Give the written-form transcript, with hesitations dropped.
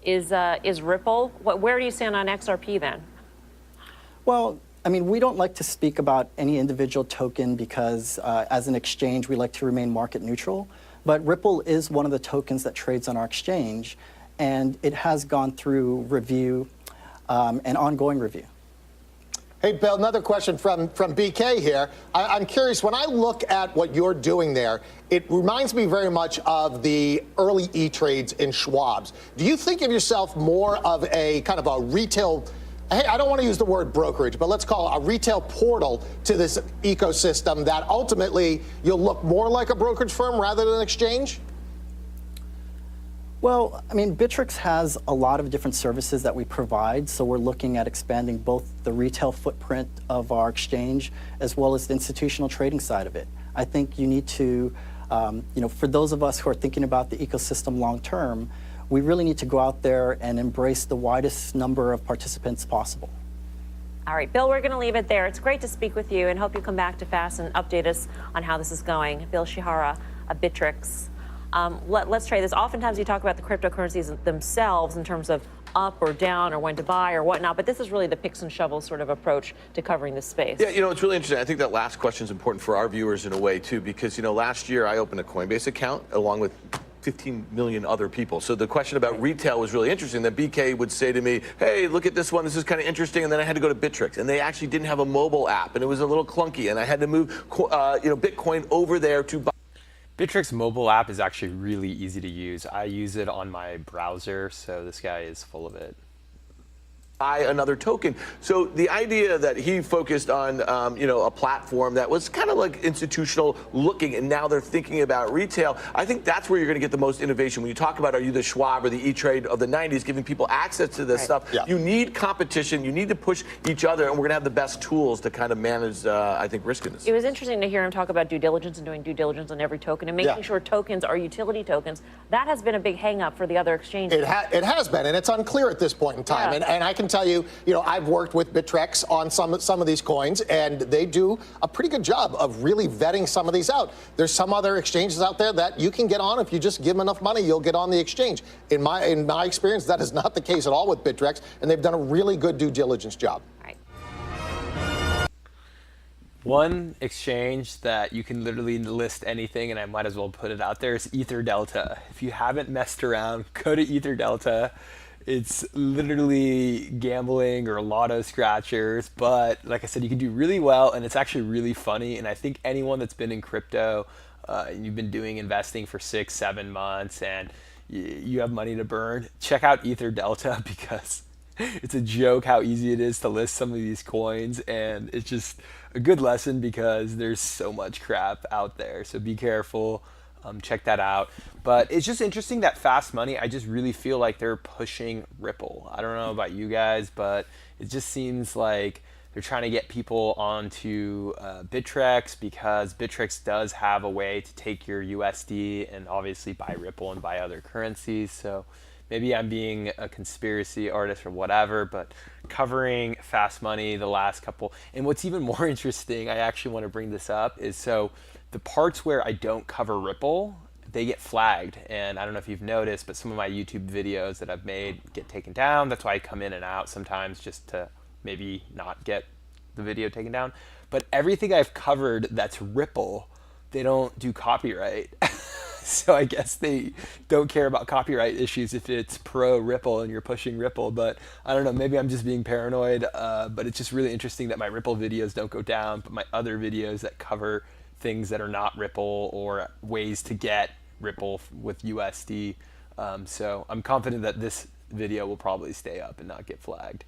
is Ripple. Where do you stand on XRP then? Well, I mean, we don't like to speak about any individual token because as an exchange, we like to remain market neutral. But Ripple is one of the tokens that trades on our exchange, and it has gone through review, an ongoing review. Hey, Bill, another question from BK here. I'm curious, when I look at what you're doing there, it reminds me very much of the early E-Trades in Schwab's. Do you think of yourself more of a kind of a retail, hey, I don't want to use the word brokerage, but let's call it a retail portal to this ecosystem that ultimately you'll look more like a brokerage firm rather than an exchange? Well, I mean, Bittrex has a lot of different services that we provide, so we're looking at expanding both the retail footprint of our exchange as well as the institutional trading side of it. I think you need to, for those of us who are thinking about the ecosystem long term, we really need to go out there and embrace the widest number of participants possible. All right, Bill, we're going to leave it there. It's great to speak with you and hope you come back to FAST and update us on how this is going. Bill Shihara of Bittrex. Let's try this. Oftentimes you talk about the cryptocurrencies themselves in terms of up or down or when to buy or whatnot, but this is really the picks and shovels sort of approach to covering this space. Yeah, it's really interesting. I think that last question is important for our viewers in a way, too, because, last year I opened a Coinbase account along with 15 million other people. So the question about retail was really interesting, that BK would say to me, hey, look at this one, this is kind of interesting, and then I had to go to Bittrex, and they actually didn't have a mobile app, and it was a little clunky, and I had to move Bitcoin over there to buy. Bittrex mobile app is actually really easy to use. I use it on my browser, so this guy is full of it. Buy another token. So the idea that he focused on, a platform that was kind of like institutional looking, and now they're thinking about retail. I think that's where you're going to get the most innovation. When you talk about, are you the Schwab or the E-Trade of the 90s, giving people access to this stuff, you need competition. You need to push each other, and we're going to have the best tools to kind of manage, I think, risk in this. It was interesting to hear him talk about due diligence and doing due diligence on every token and making sure tokens are utility tokens. That has been a big hang up for the other exchanges. It has been, and it's unclear at this point in time. Yeah. And I can tell you, I've worked with Bittrex on some of these coins, and they do a pretty good job of really vetting some of these out. There's some other exchanges out there that you can get on if you just give them enough money, you'll get on the exchange. In my experience, that is not the case at all with Bittrex, and they've done a really good due diligence job. Right. One exchange that you can literally list anything, and I might as well put it out there, is EtherDelta. If you haven't messed around, go to EtherDelta. It's literally gambling or lotto scratchers, but like I said, you can do really well, and it's actually really funny. And I think anyone that's been in crypto, and you've been doing investing for 6-7 months, and you have money to burn, check out EtherDelta, because it's a joke how easy it is to list some of these coins, and it's just a good lesson because there's so much crap out there. So be careful. Check that out. But it's just interesting that Fast Money, I just really feel like they're pushing Ripple. I don't know about you guys, but it just seems like they're trying to get people onto Bittrex, because Bittrex does have a way to take your USD and obviously buy Ripple and buy other currencies. So maybe I'm being a conspiracy artist or whatever, but covering Fast Money the last couple. And what's even more interesting, I actually want to bring this up, is so the parts where I don't cover Ripple, they get flagged. And I don't know if you've noticed, but some of my YouTube videos that I've made get taken down. That's why I come in and out sometimes, just to maybe not get the video taken down. But everything I've covered that's Ripple, they don't do copyright. So I guess they don't care about copyright issues if it's pro Ripple and you're pushing Ripple. But I don't know, maybe I'm just being paranoid. But it's just really interesting that my Ripple videos don't go down, but my other videos that cover things that are not Ripple or ways to get Ripple with USD. So I'm confident that this video will probably stay up and not get flagged.